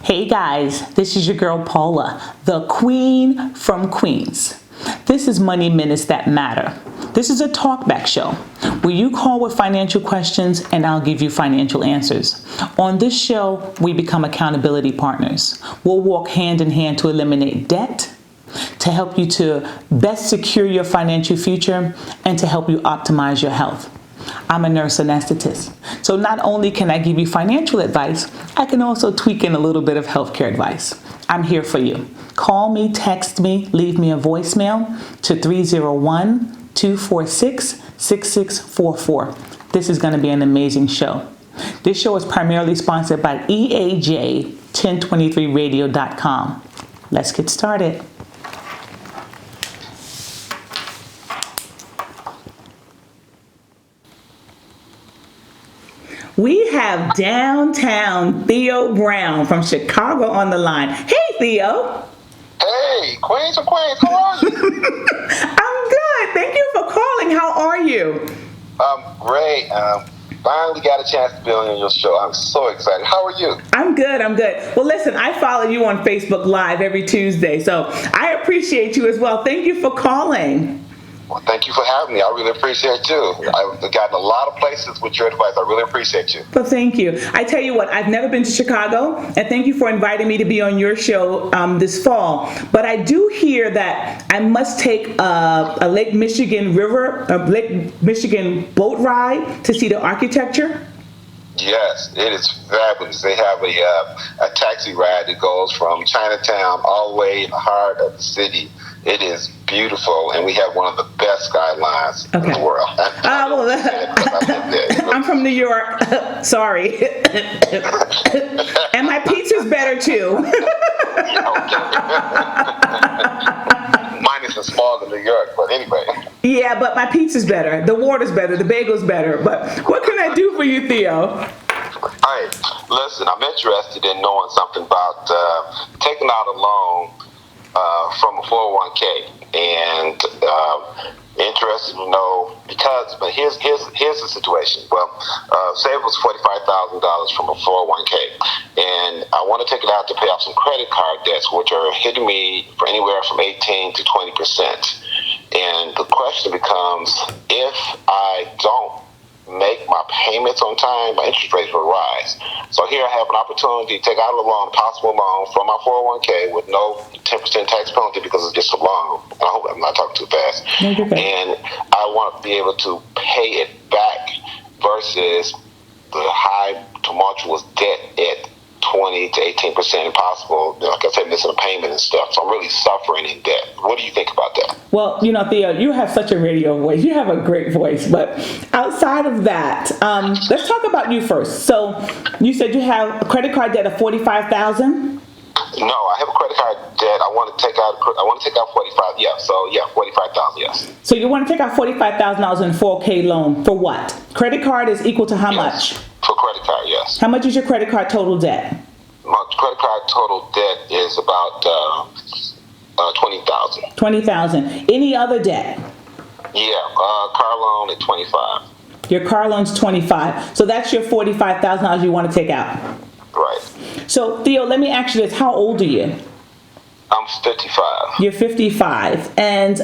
Hey guys, this is your girl Paula, the Queen from Queens. This is Money Minutes That Matter. This is a talkback show where you call with financial questions and I'll give you financial answers. On this show, we become accountability partners. We'll walk hand in hand to eliminate debt, to help you to best secure your financial future, and to help you optimize your health. I'm a nurse anesthetist, so not only can I give you financial advice, I can also tweak in a little bit of healthcare advice. I'm here for you. Call me, text me, leave me a voicemail to 301-246-6644. This is going to be an amazing show. This show is primarily sponsored by EAJ1023radio.com. Let's get started. We have downtown Theo Brown from Chicago on the line. Hey, Theo. Hey, Queens of Queens, how are you? I'm good. Thank you for calling. How are you? I'm great. Finally got a chance to be on your show. I'm so excited. How are you? I'm good. Well, listen, I follow you on Facebook Live every Tuesday, so I appreciate you as well. Thank you for calling. Well, thank you for having me. I really appreciate you. I've gotten a lot of places with your advice. I really appreciate you. Well, thank you. I tell you what, I've never been to Chicago, and thank you for inviting me to be on your show this fall. But I do hear that I must take a Lake Michigan boat ride to see the architecture. Yes, it is fabulous. They have a taxi ride that goes from Chinatown all the way in the heart of the city. It is beautiful, and we have one of the best skylines in the world. I'm from New York. Sorry. And my pizza's better, too. Mine is a small in New York, but anyway. Yeah, but my pizza's better. The water's better. The bagel's better. But what can I do for you, Theo? Hey, listen, I'm interested in knowing something about taking out a loan from a 401k, and interested to know but here's the situation. Well, say it was $45,000 from a 401k, and I want to take it out to pay off some credit card debts, which are hitting me for anywhere from 18 to 20%. And the question becomes, if I don't make my payments on time, my interest rates will rise. So here I have an opportunity to take out a loan, possible loan from my 401k with no 10% tax penalty because it's just a loan. I hope I'm not talking too fast. No, you're okay. And I want to be able to pay it back versus the high tumultuous debt at 20 to 18% impossible. Like I said, missing a payment and stuff. So I'm really suffering in debt. What do you think about that? Well, Theo, you have such a radio voice. You have a great voice. But outside of that, let's talk about you first. So you said you have a credit card debt of $45,000? No, I have a credit card debt. I want to take out 45. Yeah, so yeah, 45,000. Yes. So you want to take out $45,000 in a 4K loan for what? Credit card is equal to how much? For credit card, yes. How much is your credit card total debt? My credit card total debt is about $20,000. $20,000. Any other debt? Yeah, car loan at $25,000. Your car loan's $25,000. So that's your $45,000 you want to take out. Right. So Theo, let me ask you this: how old are you? I'm 55. You're 55, and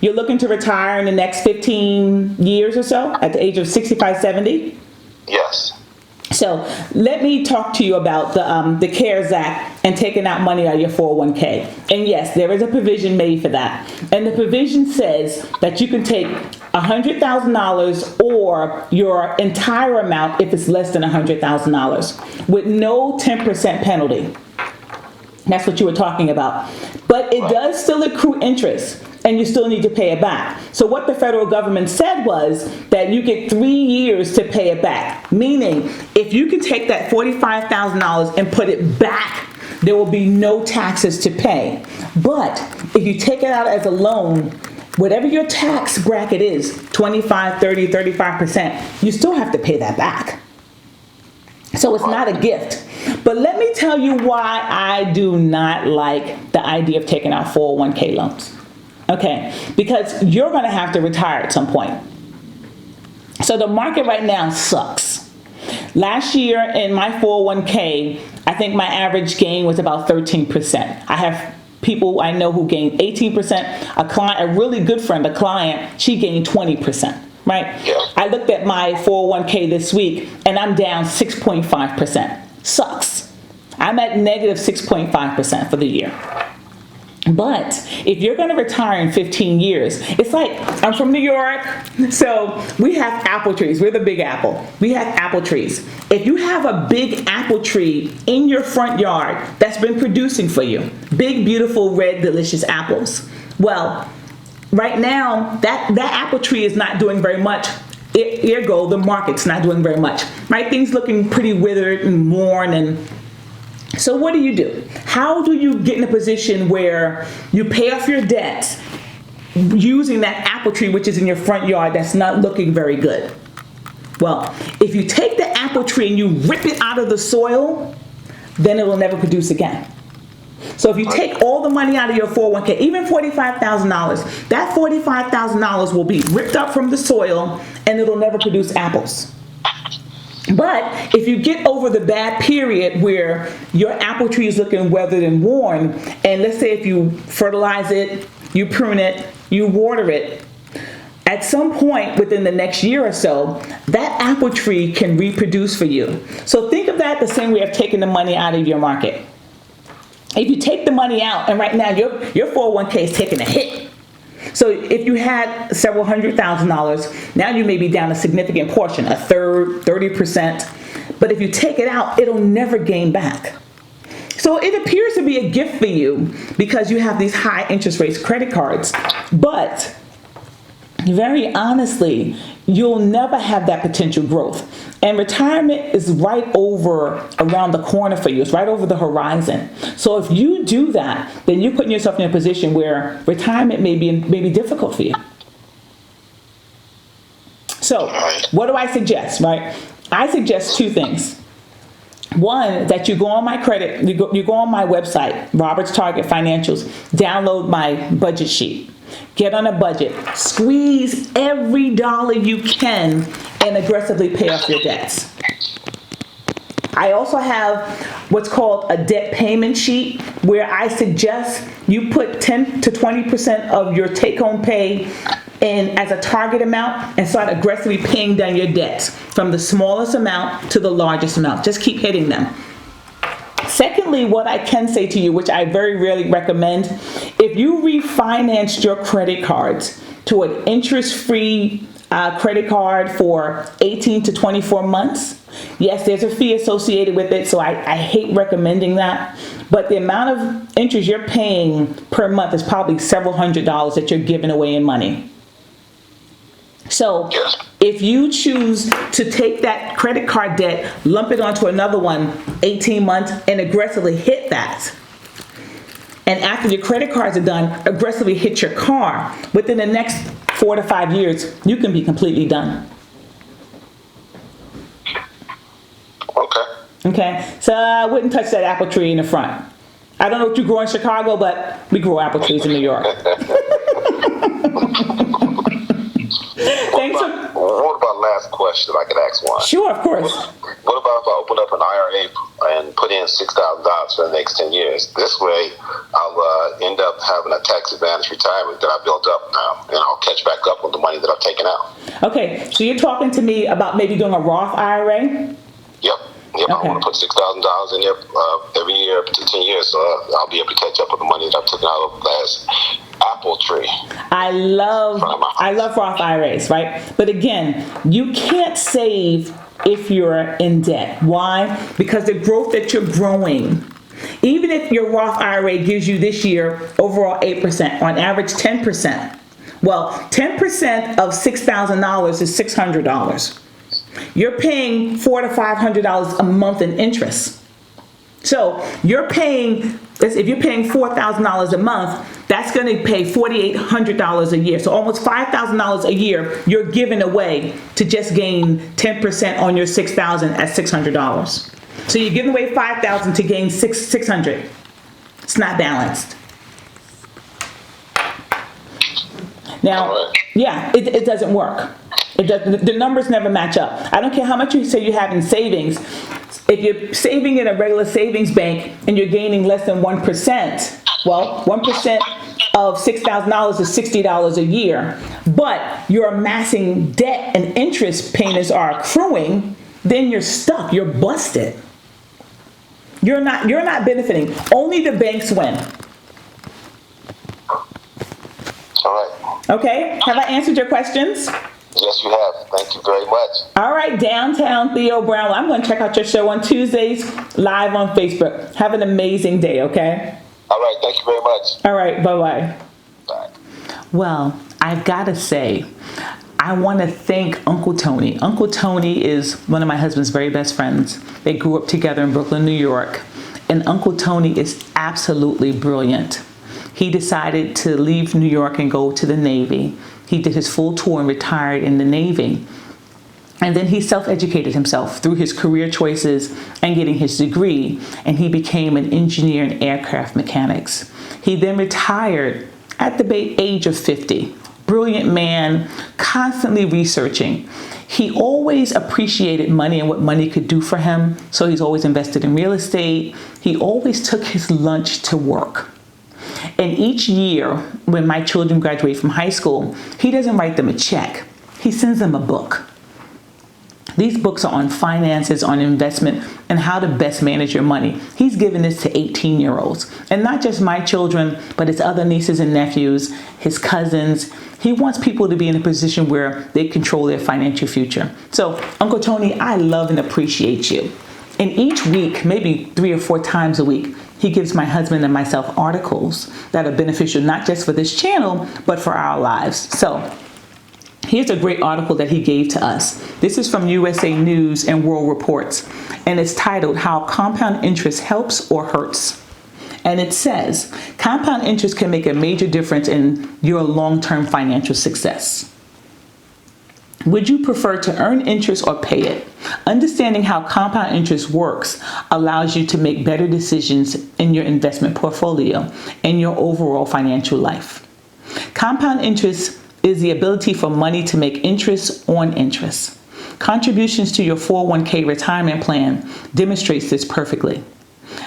you're looking to retire in the next 15 years or so, at the age of 65, 70? Yes. So let me talk to you about the CARES Act and taking out money out of your 401k. And yes, there is a provision made for that. And the provision says that you can take $100,000 or your entire amount if it's less than $100,000 with no 10% penalty. That's what you were talking about. But it does still accrue interest, and you still need to pay it back. So what the federal government said was that you get 3 years to pay it back. Meaning, if you can take that $45,000 and put it back, there will be no taxes to pay. But if you take it out as a loan, whatever your tax bracket is, 25, 30, 35%, you still have to pay that back. So it's not a gift. But let me tell you why I do not like the idea of taking out 401k loans. Okay, because you're going to have to retire at some point. So the market right now sucks. Last year in my 401k, I think my average gain was about 13%. I have people I know who gained 18%. A really good friend, a client, she gained 20%, right? Yeah. I looked at my 401k this week and I'm down 6.5%. Sucks. I'm at negative 6.5% for the year. But if you're going to retire in 15 years, it's like, I'm from New York, so we have apple trees. We're the big apple. We have apple trees. If you have a big apple tree in your front yard that's been producing for you, big, beautiful, red, delicious apples, well, right now, that apple tree is not doing very much. Ergo, the market's not doing very much, right? Things looking pretty withered and worn. And so what do? How do you get in a position where you pay off your debts using that apple tree, which is in your front yard, that's not looking very good? Well, if you take the apple tree and you rip it out of the soil, then it will never produce again. So if you take all the money out of your 401k, even $45,000, that $45,000 will be ripped up from the soil and it'll never produce apples. But if you get over the bad period where your apple tree is looking weathered and worn, and let's say if you fertilize it, you prune it, you water it, at some point within the next year or so, that apple tree can reproduce for you. So think of that the same way of taking the money out of your market. If you take the money out, and right now your 401k is taking a hit. So if you had several $100,000, now you may be down a significant portion, a third, 30%. But if you take it out, it'll never gain back. So it appears to be a gift for you because you have these high interest rates credit cards. But very honestly, you'll never have that potential growth. And retirement is right over around the corner for you. It's right over the horizon. So if you do that, then you're putting yourself in a position where retirement may be difficult for you. So what do I suggest, right? I suggest two things. One, that you go on my you go on my website, Robert's Target Financials, download my budget sheet. Get on a budget, squeeze every dollar you can, and aggressively pay off your debts. I also have what's called a debt payment sheet, where I suggest you put 10 to 20% of your take-home pay in as a target amount and start aggressively paying down your debts from the smallest amount to the largest amount. Just keep hitting them. Secondly, what I can say to you, which I very rarely recommend, if you refinanced your credit cards to an interest-free credit card for 18 to 24 months, yes, there's a fee associated with it, so I hate recommending that. But the amount of interest you're paying per month is probably several $100s that you're giving away in money. So if you choose to take that credit card debt, lump it onto another one, 18 months, and aggressively hit that, and after your credit cards are done, aggressively hit your car, within the next 4 to 5 years, you can be completely done. Okay, so I wouldn't touch that apple tree in the front. I don't know what you grow in Chicago, but we grow apple trees in New York. What about last question? If I could ask one. Sure, of course. What about if I open up an IRA and put in $6,000 for the next 10 years? This way, I'll end up having a tax advantage retirement that I built up now, and I'll catch back up with the money that I've taken out. Okay, so you're talking to me about maybe doing a Roth IRA? Yep. Okay. I want to put $6,000 in there every year to 10 years, so I'll be able to catch up with the money that I've taken out of last apple tree. I love Roth IRAs, right? But again, you can't save if you're in debt. Why? Because the growth that you're growing, even if your Roth IRA gives you this year overall 8%, on average 10%, well, 10% of $6,000 is $600. You're paying $400 to $500 a month in interest. So you're paying, if you're paying $4,000 a month, that's going to pay $4,800 a year. So almost $5,000 a year you're giving away to just gain 10% on your $6,000 at $600. So you're giving away $5,000 to gain $600. It's not balanced. Now, yeah, it doesn't work. It does, the numbers never match up. I don't care how much you say you have in savings. If you're saving in a regular savings bank and you're gaining less than 1%, well, 1% of $6,000 is $60 a year, but you're amassing debt and interest payments are accruing, then you're stuck. You're busted. You're not benefiting. Only the banks win. All right. Okay? Have I answered your questions? Yes, you have. Thank you very much. All right, Downtown Theo Brown. I'm going to check out your show on Tuesdays live on Facebook. Have an amazing day, okay? All right. Thank you very much. All right. Bye-bye. Bye. Well, I've got to say, I want to thank Uncle Tony. Uncle Tony is one of my husband's very best friends. They grew up together in Brooklyn, New York. And Uncle Tony is absolutely brilliant. He decided to leave New York and go to the Navy. He did his full tour and retired in the Navy. And then he self-educated himself through his career choices and getting his degree. And he became an engineer in aircraft mechanics. He then retired at the age of 50. Brilliant man, constantly researching. He always appreciated money and what money could do for him. So he's always invested in real estate. He always took his lunch to work. And each year, when my children graduate from high school, he doesn't write them a check. He sends them a book. These books are on finances, on investment, and how to best manage your money. He's given this to 18-year-olds. And not just my children, but his other nieces and nephews, his cousins. He wants people to be in a position where they control their financial future. So, Uncle Tony, I love and appreciate you. And each week, maybe 3 or 4 times a week, he gives my husband and myself articles that are beneficial, not just for this channel, but for our lives. So here's a great article that he gave to us. This is from USA News and World Reports, and it's titled, How Compound Interest Helps or Hurts. And it says, compound interest can make a major difference in your long-term financial success. Would you prefer to earn interest or pay it? Understanding how compound interest works allows you to make better decisions in your investment portfolio and your overall financial life. Compound interest is the ability for money to make interest on interest. Contributions to your 401k retirement plan demonstrates this perfectly.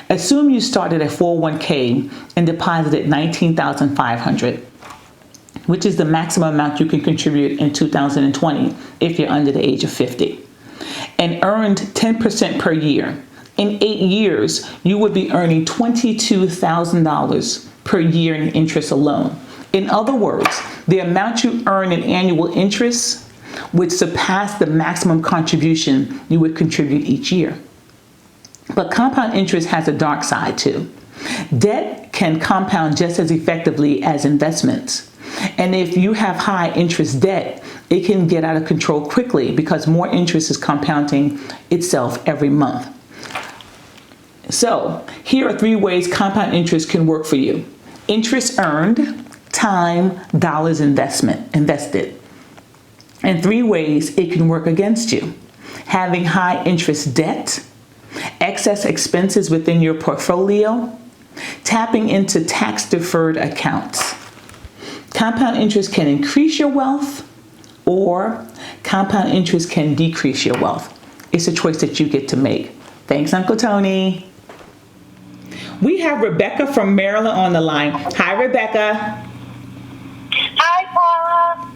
Assume you started a 401k and deposited $19,500. Which is the maximum amount you can contribute in 2020 if you're under the age of 50, and earned 10% per year. In 8 years, you would be earning $22,000 per year in interest alone. In other words, the amount you earn in annual interest would surpass the maximum contribution you would contribute each year. But compound interest has a dark side too. Debt can compound just as effectively as investments. And if you have high interest debt, it can get out of control quickly because more interest is compounding itself every month. So here are 3 ways compound interest can work for you. Interest earned, time, dollars invested. And 3 ways it can work against you. Having high interest debt, excess expenses within your portfolio, tapping into tax deferred accounts. Compound interest can increase your wealth, or compound interest can decrease your wealth. It's a choice that you get to make. Thanks, Uncle Tony. We have Rebecca from Maryland on the line. Hi, Rebecca. Hi, Paula.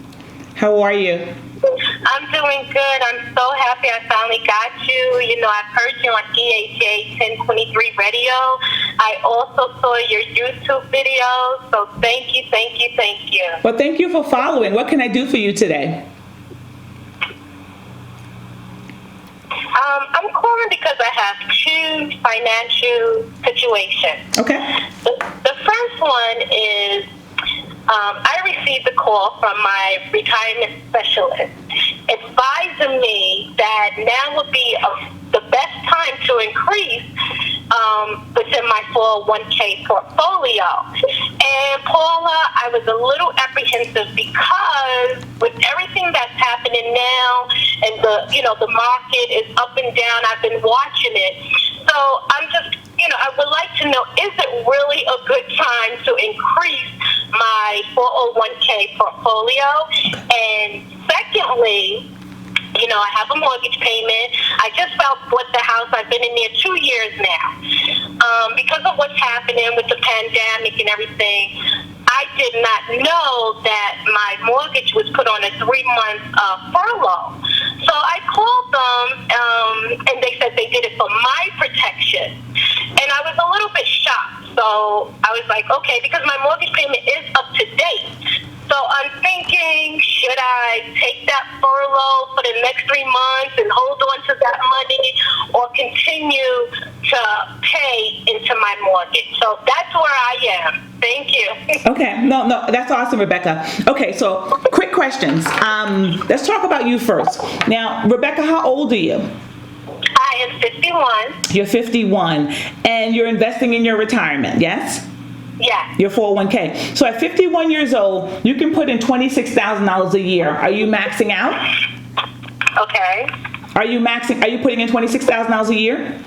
How are you? I'm doing good. I'm so happy I finally got you. You know, I've heard you on EHA 1023 radio. I also saw your YouTube videos. So thank you, thank you, thank you. Well, thank you for following. What can I do for you today? I'm calling because I have 2 financial situations. Okay. The first one is I received a call from my retirement specialist advising me that now would be the best time to increase within my 401k portfolio. And Paula, I was a little apprehensive because with everything that's happening now, and the market is up and down, I've been watching it. So I'm just, I would like to know, is it really a good time to increase my 401k portfolio? And Secondly, you know, I have a mortgage payment. I just about bought the house. I've been in there 2 years now. Because of what's happening with the pandemic and everything, I did not know that my mortgage was put on a 3-month furlough. So I called them, and they said they did it for my protection. And I was a little bit shocked. So I was like, okay, because my mortgage payment is up to date. So I'm thinking, should I take that furlough for the next 3 months and hold on to that money, or continue to pay into my mortgage? So that's where I am. Thank you. Okay, no, that's awesome, Rebecca. Okay, so quick questions. Let's talk about you first. Now, Rebecca, how old are you? I am 51. You're 51, and you're investing in your retirement, yes? Yeah. Your 401k. So at 51 years old, you can put in $26,000 a year. Are you maxing out? Okay. Are you putting in $26,000 a year?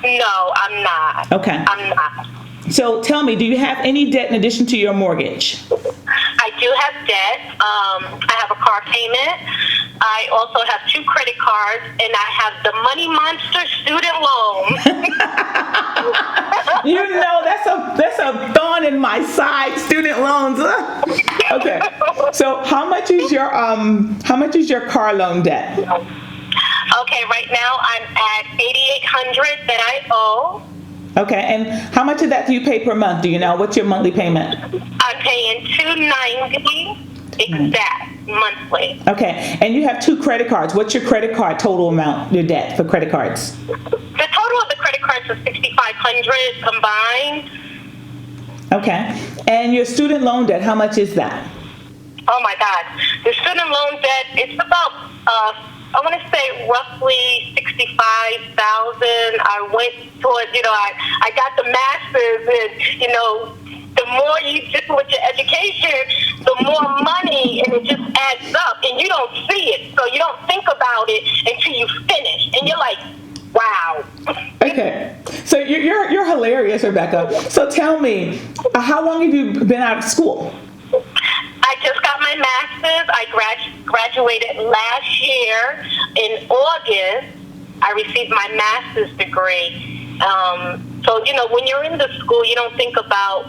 No, I'm not. Okay. I'm not. So tell me, do you have any debt in addition to your mortgage? I do have debt. I have a car payment. I also have 2 credit cards, and I have the Money Monster student loan. You know, that's a thorn in my side, student loans. Okay. So how much is your car loan debt? Okay, right now I'm at $8,800 that I owe. Okay, and how much of that do you pay per month? Do you know? What's your monthly payment? I'm paying $290 exact monthly. Okay, and you have 2 credit cards. What's your credit card total amount, your debt for credit cards? The total of the credit cards is $6,500 combined. Okay, and your student loan debt, how much is that? Oh my God, the student loan debt, it's about I want to say roughly $65,000. I went towards, you know, I got the master's, and you know, the more you do with your education, the more money, and it just adds up, and you don't see it, so you don't think about it until you finish, and you're like, wow. Okay, so you're hilarious, Rebecca. So tell me, how long have you been out of school? I just got my master's. I graduated last year in August. I received my master's degree. So, you know, when you're in the school, you don't think about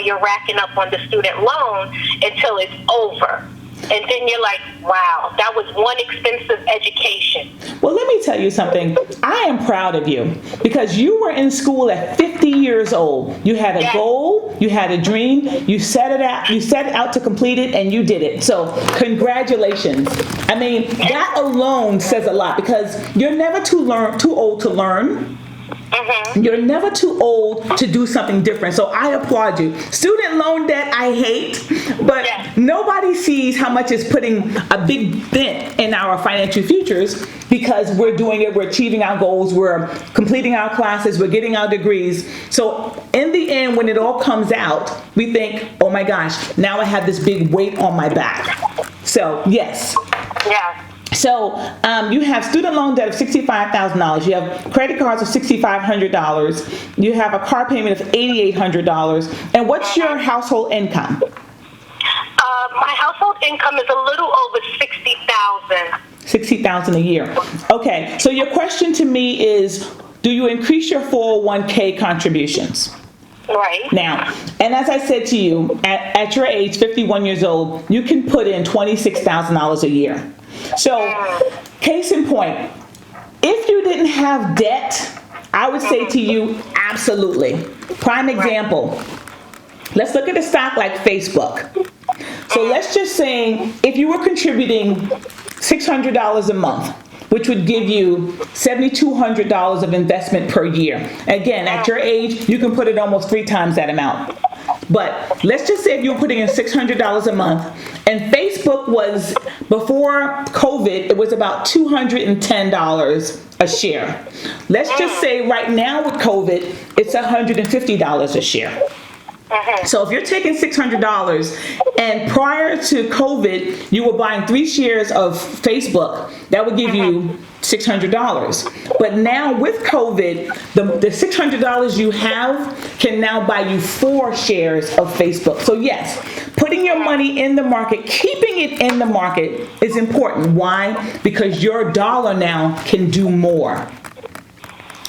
you're racking up on the student loan until it's over. And then you're like, wow, that was one expensive education. Well, let me tell you something. I am proud of you because you were in school at 50 years old. You had a goal, you had a dream, you set it out to complete it, and you did it. So congratulations. I mean, that alone says a lot because you're never too old to learn. Mm-hmm. You're never too old to do something different. So I applaud you. Student loan debt, I hate, but nobody sees how much it's putting a big dent in our financial futures because we're doing it, we're achieving our goals, we're completing our classes, we're getting our degrees. So in the end, when it all comes out, we think, oh my gosh, now I have this big weight on my back. So yes. Yeah. So you have student loan debt of $65,000. You have credit cards of $6,500. You have a car payment of $8,800. And what's your household income? My household income is a little over $60,000. $60,000 a year. Okay. So your question to me is, do you increase your 401k contributions? Right. Now, and as I said to you, at your age, 51 years old, you can put in $26,000 a year. So, case in point, if you didn't have debt, I would say to you, absolutely. Prime example, let's look at a stock like Facebook. So let's just say if you were contributing $600 a month, which would give you $7,200 of investment per year. Again, at your age, you can put it almost 3 times that amount. But let's just say if you're putting in $600 a month, and Facebook was, before COVID, it was about $210 a share. Let's just say right now with COVID, it's $150 a share. So if you're taking $600 and prior to COVID, you were buying 3 shares of Facebook, that would give you $600. But now with COVID, the $600 you have can now buy you 4 shares of Facebook. So yes, putting your money in the market, keeping it in the market is important. Why? Because your dollar now can do more.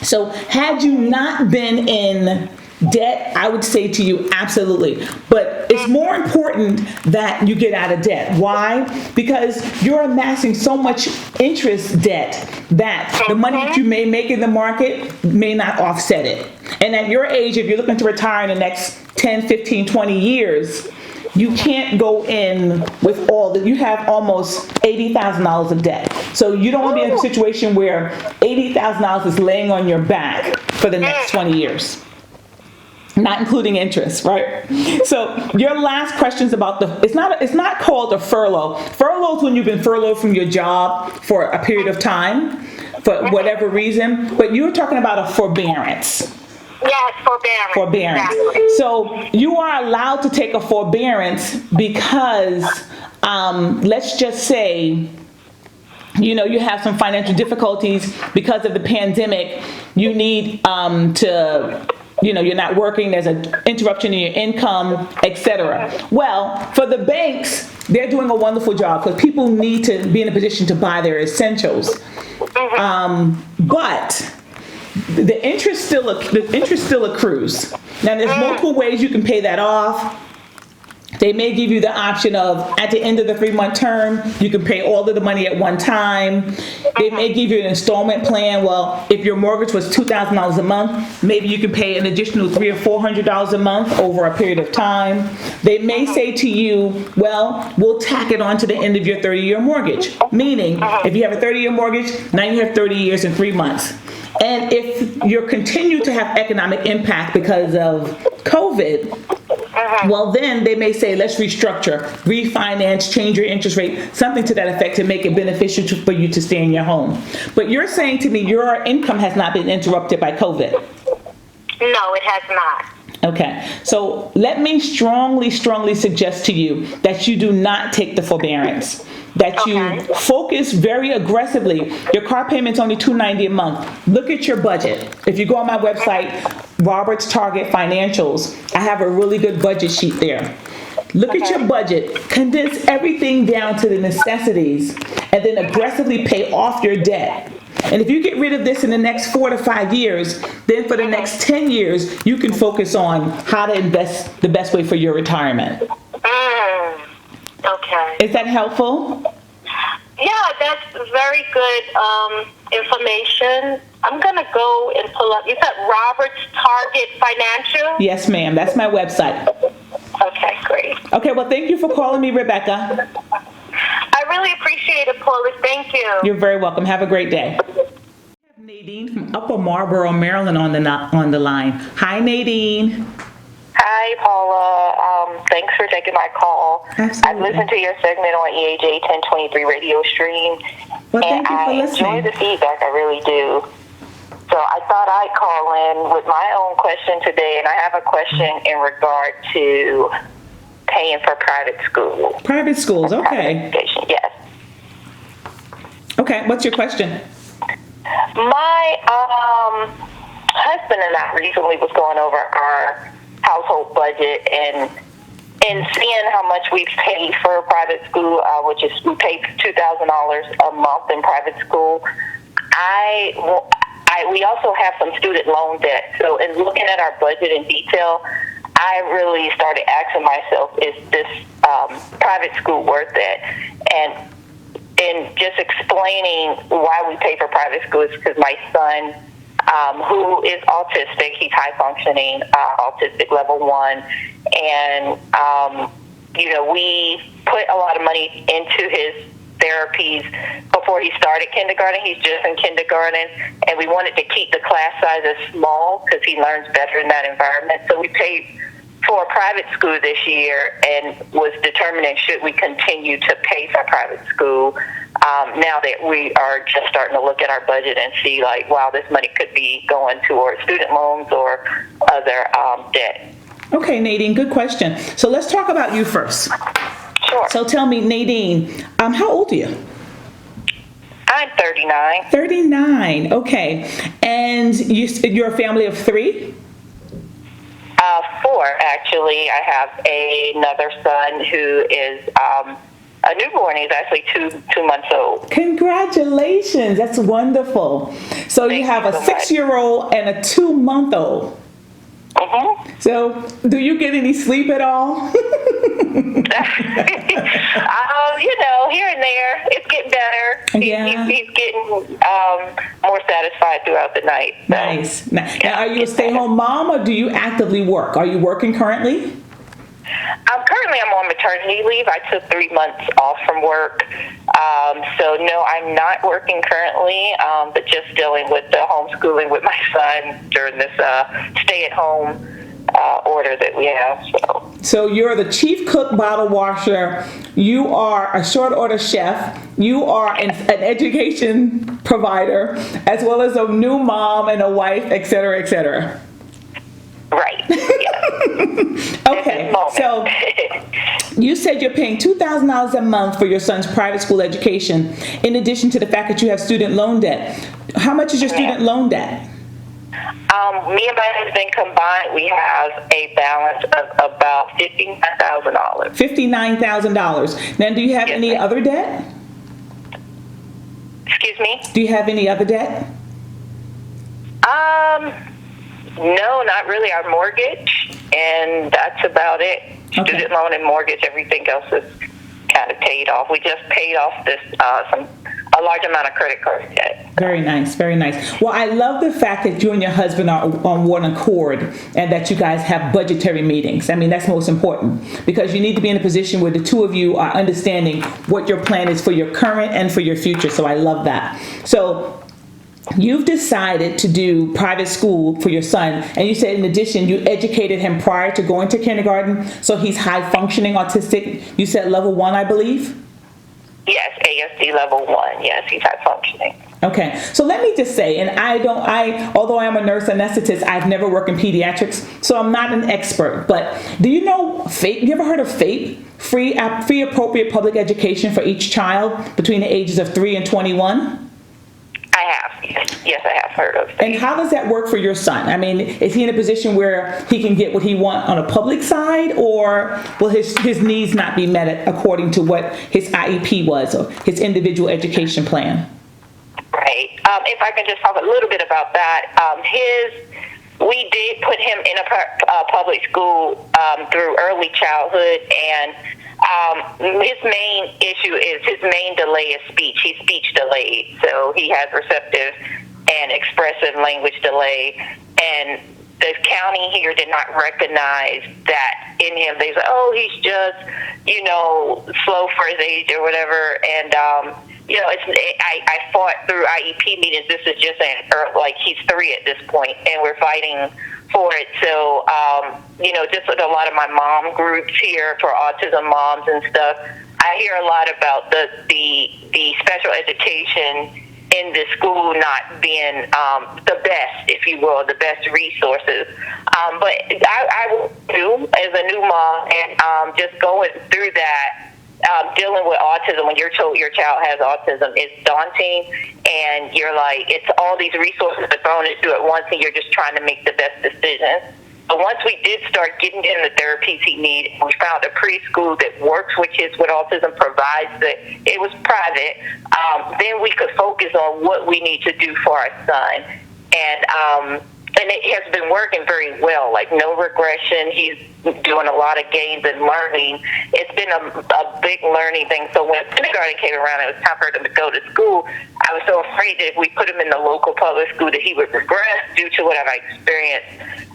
So had you not been in debt, I would say to you, absolutely. But it's more important that you get out of debt. Why? Because you're amassing so much interest debt that the money that you may make in the market may not offset it. And at your age, if you're looking to retire in the next 10, 15, 20 years, you can't go in with all that. You have almost $80,000 of debt. So you don't want to be in a situation where $80,000 is laying on your back for the next 20 years. Not including interest, right? So your last question's about it's not called a furlough. Furlough is when you've been furloughed from your job for a period of time, for whatever reason, but you were talking about a forbearance. Yes, forbearance. Exactly. So you are allowed to take a forbearance because, let's just say, you have some financial difficulties because of the pandemic. You need you're not working, there's an interruption in your income, etc. Well, for the banks, they're doing a wonderful job because people need to be in a position to buy their essentials. But the interest still accrues. Now, there's multiple ways you can pay that off. They may give you the option of, at the end of the 3-month term, you can pay all of the money at one time. They may give you an installment plan. Well, if your mortgage was $2,000 a month, maybe you can pay an additional $300 or $400 a month over a period of time. They may say to you, well, we'll tack it on to the end of your 30-year mortgage. Meaning, if you have a 30-year mortgage, now you have 30 years and 3 months. And if you continue to have economic impact because of COVID, well, then they may say, let's restructure, refinance, change your interest rate, something to that effect to make it beneficial for you to stay in your home. But you're saying to me your income has not been interrupted by COVID. No, it has not. Okay, so let me strongly suggest to you that you do not take the forbearance. That you focus very aggressively. Your car payment's only $290 a month. Look at your budget. If you go on my website, Robert's Target Financials, I have a really good budget sheet there. Look at your budget, condense everything down to the necessities, and then aggressively pay off your debt. And if you get rid of this in the next 4 to 5 years, then for the next 10 years, you can focus on how to invest the best way for your retirement. Okay. Is that helpful? Yeah, that's very good information. I'm going to go and pull up. You said Robert's Target Financial? Yes, ma'am. That's my website. Okay, great. Okay, well, thank you for calling me, Rebecca. I really appreciate it, Paula. Thank you. You're very welcome. Have a great day. Nadine from Upper Marlboro, Maryland on the line. Hi, Nadine. Hi, Paula. Thanks for taking my call. Absolutely. I've listened to your segment on EAJ 1023 radio stream. Well, thank you for listening. listening. I enjoy the feedback. I really do. So I thought I'd call in with my own question today, and I have a question in regard to paying for private school. Private schools, okay. Private education, yes. Okay, what's your question? My husband and I recently was going over our household budget and seeing how much we've paid for private school, which is we pay $2,000 a month in private school. We also have some student loan debt. So in looking at our budget in detail, I really started asking myself, is this private school worth it? And just explaining why we pay for private school is because my son, who is autistic, he's high functioning, autistic level 1, and we put a lot of money into his therapies before he started kindergarten. He's just in kindergarten, and we wanted to keep the class sizes small because he learns better in that environment. So we paid for a private school this year and was determining should we continue to pay for private school now that we are just starting to look at our budget and see, like, wow, this money could be going towards student loans or other debt. Okay, Nadine, good question. So let's talk about you first. Sure. So tell me, Nadine, how old are you? I'm 39. 39. Okay. And you're a family of 3? 4, actually. I have another son who is a newborn. He's actually 2 months old. Congratulations. That's wonderful. So you have a 6-year-old and a 2-month-old. Mm-hmm. So do you get any sleep at all? Here and there, it's getting better. Yeah. He's getting more satisfied throughout the night. So. Nice. Now, are you a stay-home mom, or do you actively work? Are you working currently? Currently, I'm on maternity leave. I took 3 months off from work. So, no, I'm not working currently, but just dealing with the homeschooling with my son during this stay-at-home order that we have. So you're the chief cook, bottle washer. You are a short order chef. You are an education provider, as well as a new mom and a wife, et cetera, et cetera. Right. Yeah. Okay. So you said you're paying $2,000 a month for your son's private school education, in addition to the fact that you have student loan debt. How much is your student loan debt? Me and my husband combined, we have a balance of about $59,000. $59,000. Now, do you have any other debt? Excuse me? Do you have any other debt? No, not really. Our mortgage, and that's about it. Okay. Student loan and mortgage, everything else is kind of paid off. We just paid off a large amount of credit card debt. Very nice, very nice. Well, I love the fact that you and your husband are on one accord and that you guys have budgetary meetings. I mean, that's most important, because you need to be in a position where the two of you are understanding what your plan is for your current and for your future. So I love that. So you've decided to do private school for your son, and you said in addition you educated him prior to going to kindergarten, so he's high functioning autistic. You said level 1, I believe? Yes, ASD level 1. Yes, he's high functioning. Okay, so let me just say, and although I'm a nurse anesthetist, I've never worked in pediatrics, so I'm not an expert, but do you know FAPE? You ever heard of FAPE? Free appropriate public education for each child between the ages of 3 and 21? I have. Yes, I have heard of it. And how does that work for your son? I mean, is he in a position where he can get what he wants on a public side, or will his needs not be met according to what his IEP was, or his individual education plan? Right. If I can just talk a little bit about that, we did put him in a public school through early childhood, and his main issue is his main delay is speech. He's speech delayed, so he has receptive and expressive language delay. And the county here did not recognize that in him. They said, "Oh, he's just, slow for his age or whatever." And I fought through IEP meetings. This is just like he's 3 at this point, and we're fighting for it. So, just with a lot of my mom groups here for autism moms and stuff, I hear a lot about the special education in the school not being the best, if you will, the best resources. But I will do as a new mom, and just going through that. Dealing with autism, when you're told your child has autism, is daunting, and you're like, it's all these resources are thrown at you at once, and you're just trying to make the best decision. But once we did start getting him the therapies he needed, we found a preschool that works with kids with autism, provides that it was private, then we could focus on what we need to do for our son. And it has been working very well, like no regression. He's doing a lot of gains in learning. It's been a big learning thing. So when kindergarten came around, it was time for him to go to school. I was so afraid that if we put him in the local public school that he would regress due to what I've experienced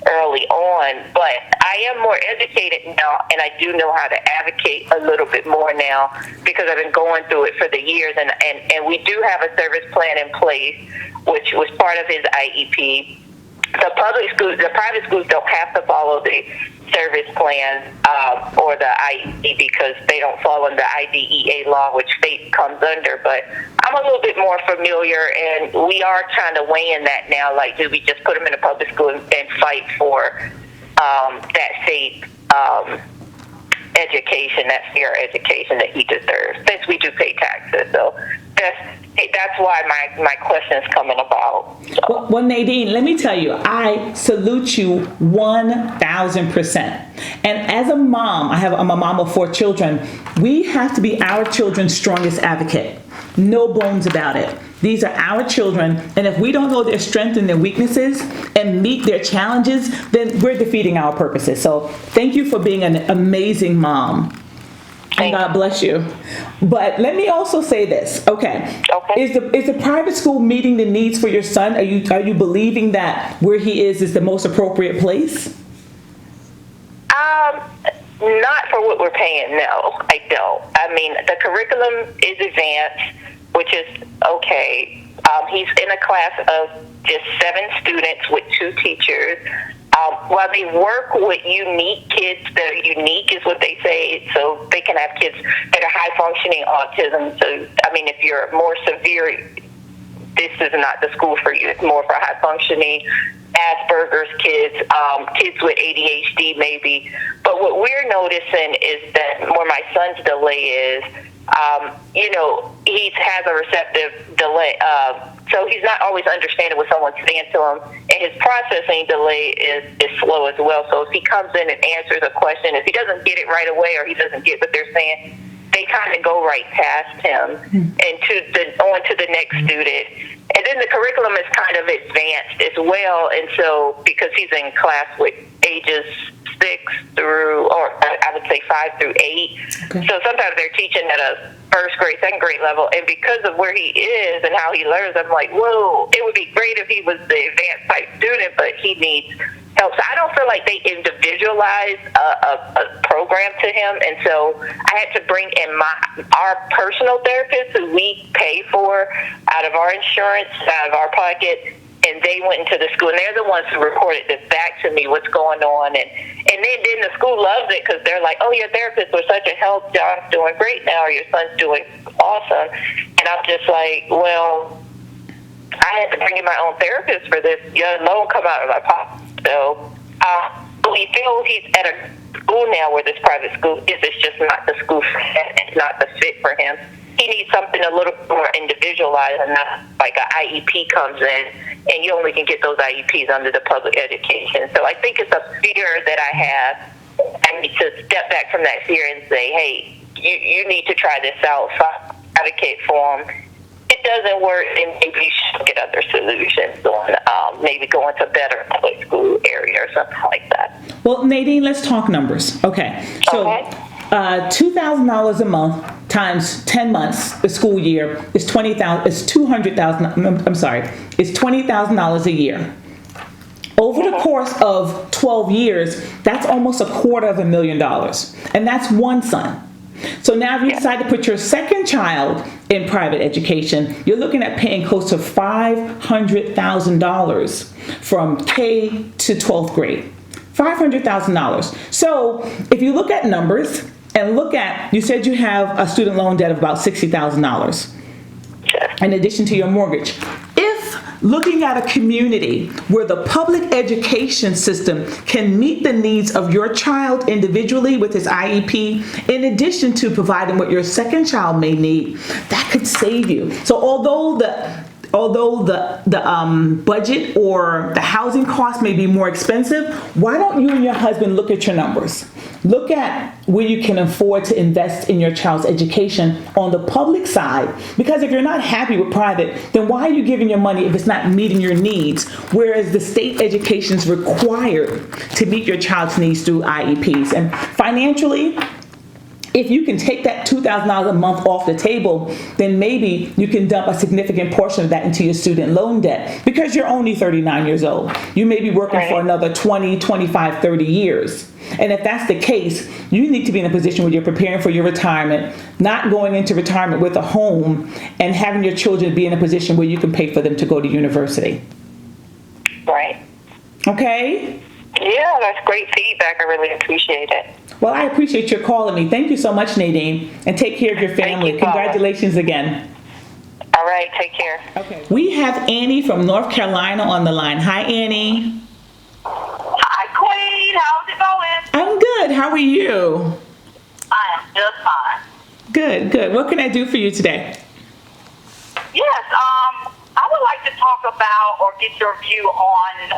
early on. But I am more educated now, and I do know how to advocate a little bit more now because I've been going through it for the years. And we do have a service plan in place, which was part of his IEP. The private schools don't have to follow the service plan or the IEP because they don't follow the IDEA law, which FAPE comes under. But I'm a little bit more familiar, and we are trying to weigh in that now. Like, do we just put them in a public school and fight for that FAPE education, that fair education that he deserves, since we do pay taxes? So that's why my question's coming about. So. Well, Nadine, let me tell you, I salute you 1,000%. And as a mom, I'm a mom of 4 children. We have to be our children's strongest advocate. No bones about it. These are our children, and if we don't know their strengths and their weaknesses and meet their challenges, then we're defeating our purposes. So thank you for being an amazing mom. And God bless you. But let me also say this. Okay. Is the private school meeting the needs for your son? Are you believing that where he is the most appropriate place? Not for what we're paying. No, I don't. I mean, the curriculum is advanced, which is okay. He's in a class of just 7 students with 2 teachers. While they work with unique kids that are unique is what they say, so they can have kids that are high-functioning autism. So, I mean, if you're more severe, this is not the school for you. It's more for high-functioning Asperger's kids, kids with ADHD maybe. But what we're noticing is that where my son's delay is, he has a receptive delay. So he's not always understanding what someone's saying to him, and his processing delay is slow as well. So if he comes in and answers a question, if he doesn't get it right away or he doesn't get what they're saying, they kind of go right past him and on to the next student. And then the curriculum is kind of advanced as well, and so because he's in class with ages 6 through, or I would say 5 through 8, so sometimes they're teaching at a first grade, second grade level, and because of where he is and how he learns, I'm like, whoa, it would be great if he was the advanced type student, but he needs help. So I don't feel like they individualize a program to him, and so I had to bring in our personal therapist who we pay for out of our insurance, out of our pocket, and they went into the school, and they're the ones who reported this back to me, what's going on, and then the school loves it because they're like, oh, your therapist was such a help, John's doing great now, or your son's doing awesome, and I'm just like, well, I had to bring in my own therapist for this, loan come out of my pocket. So we feel he's at a school now where this private school is. It's just not the school for him. It's not the fit for him. He needs something a little more individualized, and not like an IEP comes in, and you only can get those IEPs under the public education. So I think it's a fear that I have. I need to step back from that fear and say, hey, you need to try this out. So I advocate for him. It doesn't work, and maybe you should get other solutions on maybe going to better public school area or something like that. Well, Nadine, let's talk numbers. Okay. So $2,000 a month times 10 months, the school year, is $20,000. It's $200,000. I'm sorry. It's $20,000 a year. Over the course of 12 years, that's almost $250,000, and that's one son. So now if you decide to put your second child in private education, you're looking at paying close to $500,000 from K to 12th grade. $500,000. So if you look at numbers and you said you have a student loan debt of about $60,000 in addition to your mortgage. If looking at a community where the public education system can meet the needs of your child individually with his IEP, in addition to providing what your second child may need, that could save you. So although the budget or the housing cost may be more expensive, why don't you and your husband look at your numbers? Look at where you can afford to invest in your child's education on the public side. Because if you're not happy with private, then why are you giving your money if it's not meeting your needs? Whereas the state education is required to meet your child's needs through IEPs. And financially, if you can take that $2,000 a month off the table, then maybe you can dump a significant portion of that into your student loan debt because you're only 39 years old. You may be working for another 20, 25, 30 years. And if that's the case, you need to be in a position where you're preparing for your retirement, not going into retirement with a home, and having your children be in a position where you can pay for them to go to university. Right. Okay? Yeah, that's great feedback. I really appreciate it. Well, I appreciate your calling me. Thank you so much, Nadine. And take care of your family. You, congratulations again. All right, take care. Okay. We have Annie from North Carolina on the line. Hi, Annie. Hi, Queen. How's it going? I'm good. How are you? I am just fine. Good, good. What can I do for you today? Yes. I would like to talk about or get your view on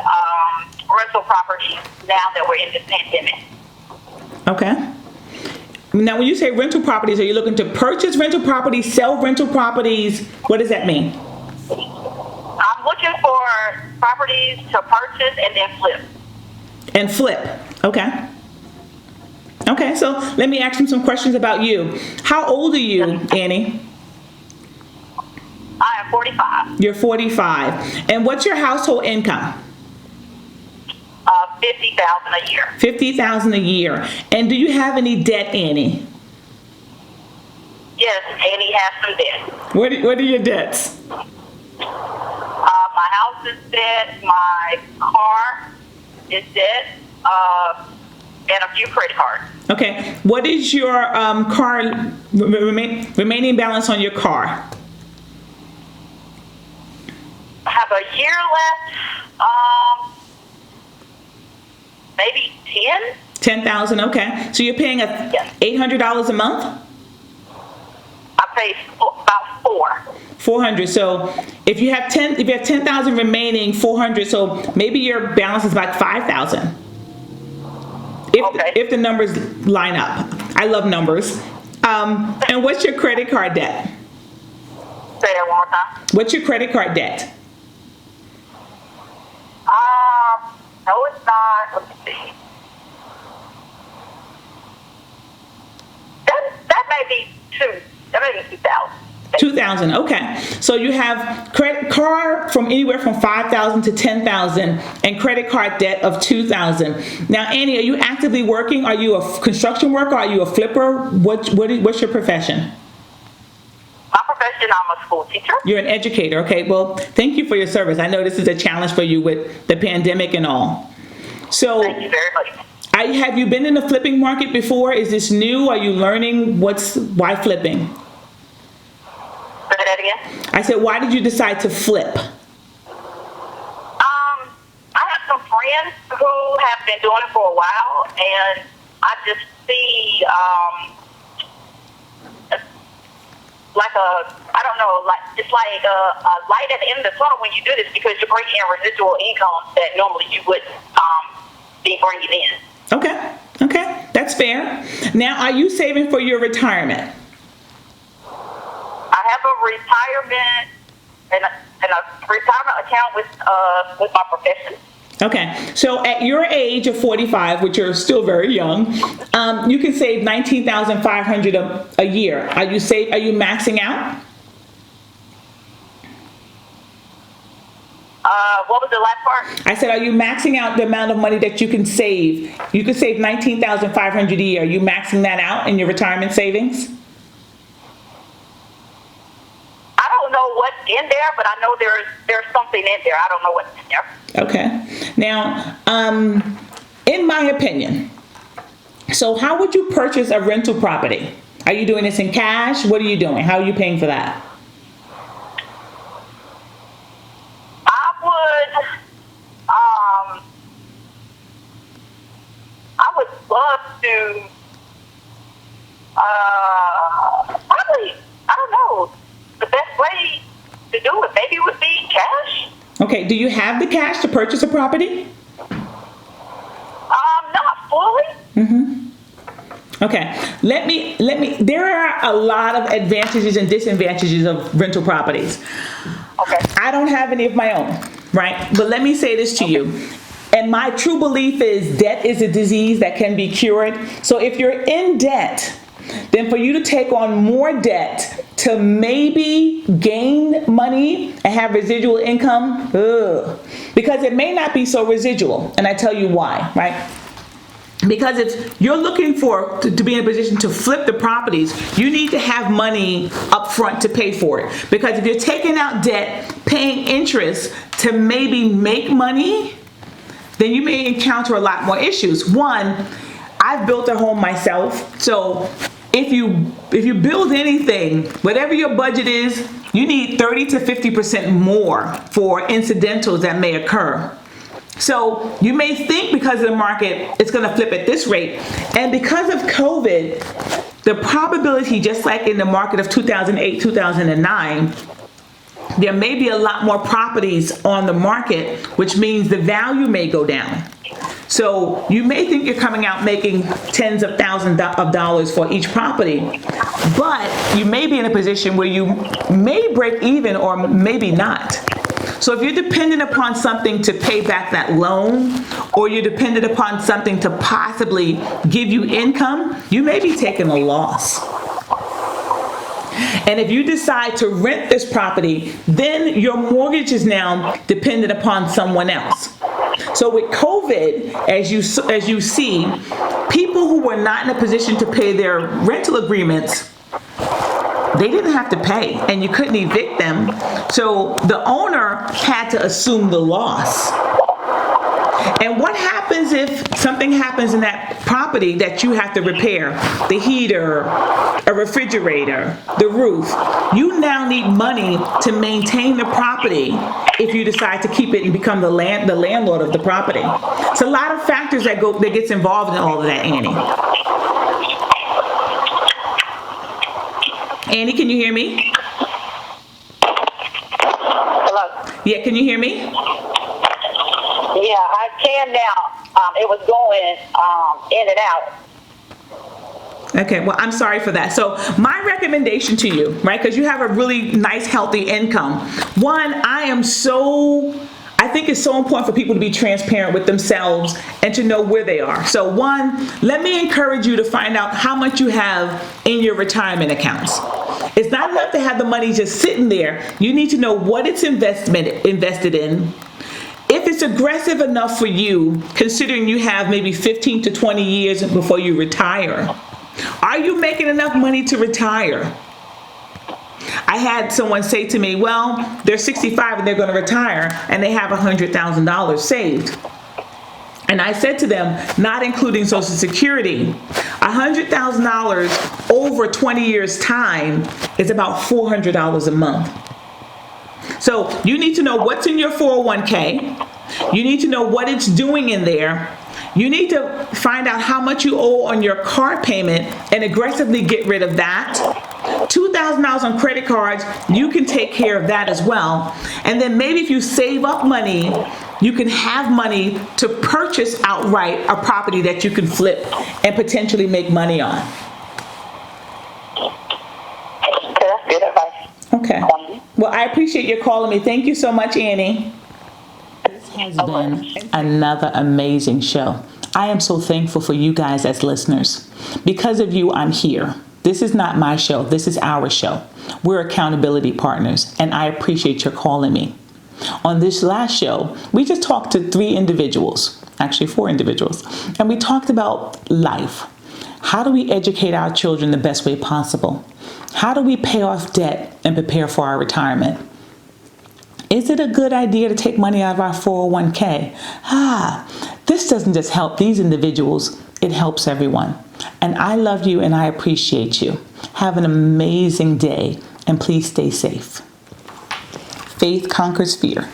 rental properties now that we're in this pandemic. Okay. Now, when you say rental properties, are you looking to purchase rental properties, sell rental properties? What does that mean? I'm looking for properties to purchase and then flip. And flip. Okay. Okay, so let me ask you some questions about you. How old are you, Annie? I am 45. You're 45. And what's your household income? $50,000 a year. $50,000 a year. And do you have any debt, Annie? Yes, Annie has some debt. What are your debts? My house is debt. My car is debt. And a few credit cards. Okay. What is your car remaining balance on your car? I have a year left. Maybe 10. $10,000. Okay. So you're paying Yes. $800 a month? I pay about $400. So if you have 10,000 remaining, $400. So maybe your balance is like $5,000. Okay. If the numbers line up. I love numbers. And what's your credit card debt? Say that one more time. What's your credit card debt? No, it's not. Let me see. That may be two. That may be 2,000. 2,000. Okay. So you have credit card from anywhere from 5,000 to 10,000 and credit card debt of 2,000. Now, Annie, are you actively working? Are you a construction worker? Are you a flipper? What's your profession? My profession, I'm a school teacher. You're an educator. Okay. Well, thank you for your service. I know this is a challenge for you with the pandemic and all. So, Thank you very much. have you been in the flipping market before? Is this new? Are you learning why flipping? Say that again. I said, why did you decide to flip? I have some friends who have been doing it for a while, and I just see it's like a light at the end of the tunnel when you do this, because you're bringing in residual income that normally you wouldn't be bringing in. Okay, that's fair. Now, are you saving for your retirement? I have a retirement and a retirement account with my profession. Okay, so at your age of 45, which you're still very young, you can save $19,500 a year. Are you maxing out? What was the last part? I said, are you maxing out the amount of money that you can save? You can save $19,500 a year. Are you maxing that out in your retirement savings? I don't know what's in there, but I know there's something in there. I don't know what's in there. Okay. Now, in my opinion, so how would you purchase a rental property? Are you doing this in cash? What are you doing? How are you paying for that? I would love to, probably, I don't know, the best way to do it maybe would be cash. Okay, do you have the cash to purchase a property? Not fully. Okay, let me, there are a lot of advantages and disadvantages of rental properties. Okay. I don't have any of my own, right? But let me say this to you. And my true belief is debt is a disease that can be cured. So if you're in debt, then for you to take on more debt to maybe gain money and have residual income, because it may not be so residual. And I tell you why, right? Because if you're looking to be in a position to flip the properties, you need to have money up front to pay for it. Because if you're taking out debt, paying interest to maybe make money, then you may encounter a lot more issues. One, I've built a home myself, so if you build anything, whatever your budget is, you need 30 to 50% more for incidentals that may occur. So you may think because of the market, it's going to flip at this rate. And because of COVID, the probability, just like in the market of 2008, 2009, there may be a lot more properties on the market, which means the value may go down. So you may think you're coming out making tens of thousands of dollars for each property, but you may be in a position where you may break even or maybe not. So if you're dependent upon something to pay back that loan, or you're dependent upon something to possibly give you income, you may be taking a loss. And if you decide to rent this property, then your mortgage is now dependent upon someone else. So with COVID, as you see, people who were not in a position to pay their rental agreements, they didn't have to pay, and you couldn't evict them. So the owner had to assume the loss. And what happens if something happens in that property that you have to repair? The heater, a refrigerator, the roof. You now need money to maintain the property if you decide to keep it and become the landlord of the property. It's a lot of factors that gets involved in all of that, Annie. Annie, can you hear me? Hello. Yeah, can you hear me? Yeah, I can now. It was going in and out. Okay, well, I'm sorry for that. So my recommendation to you, right, because you have a really nice, healthy income. One, I think it's so important for people to be transparent with themselves and to know where they are. So one, let me encourage you to find out how much you have in your retirement accounts. It's not enough to have the money just sitting there. You need to know what it's invested in. If it's aggressive enough for you, considering you have maybe 15 to 20 years before you retire, are you making enough money to retire? I had someone say to me, well, they're 65 and they're going to retire and they have $100,000 saved. And I said to them, not including Social Security, $100,000 over 20 years' time is about $400 a month. So you need to know what's in your 401k. You need to know what it's doing in there. You need to find out how much you owe on your car payment and aggressively get rid of that. $2,000 on credit cards, you can take care of that as well. And then maybe if you save up money, you can have money to purchase outright a property that you can flip and potentially make money on. Okay, that's good advice. Okay. Well, I appreciate your calling me. Thank you so much, Annie. This has been another amazing show. I am so thankful for you guys as listeners. Because of you, I'm here. This is not my show. This is our show. We're accountability partners, and I appreciate your calling me. On this last show, we just talked to 4 individuals, and we talked about life. How do we educate our children the best way possible? How do we pay off debt and prepare for our retirement? Is it a good idea to take money out of our 401k? This doesn't just help these individuals, it helps everyone. And I love you and I appreciate you. Have an amazing day and please stay safe. Faith conquers fear.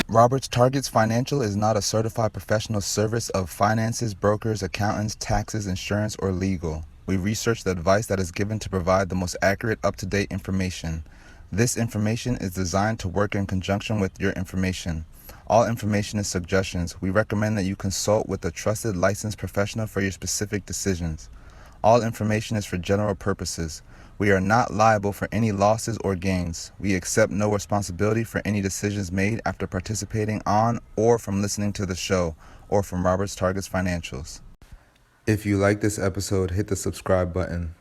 Roberts Targets Financial is not a certified professional service of finances, brokers, accountants, taxes, insurance, or legal. We research the advice that is given to provide the most accurate, up-to-date information. This information is designed to work in conjunction with your information. All information is suggestions. We recommend that you consult with a trusted licensed professional for your specific decisions. All information is for general purposes. We are not liable for any losses or gains. We accept no responsibility for any decisions made after participating on or from listening to the show or from Roberts Targets Financials. If you like this episode, hit the subscribe button.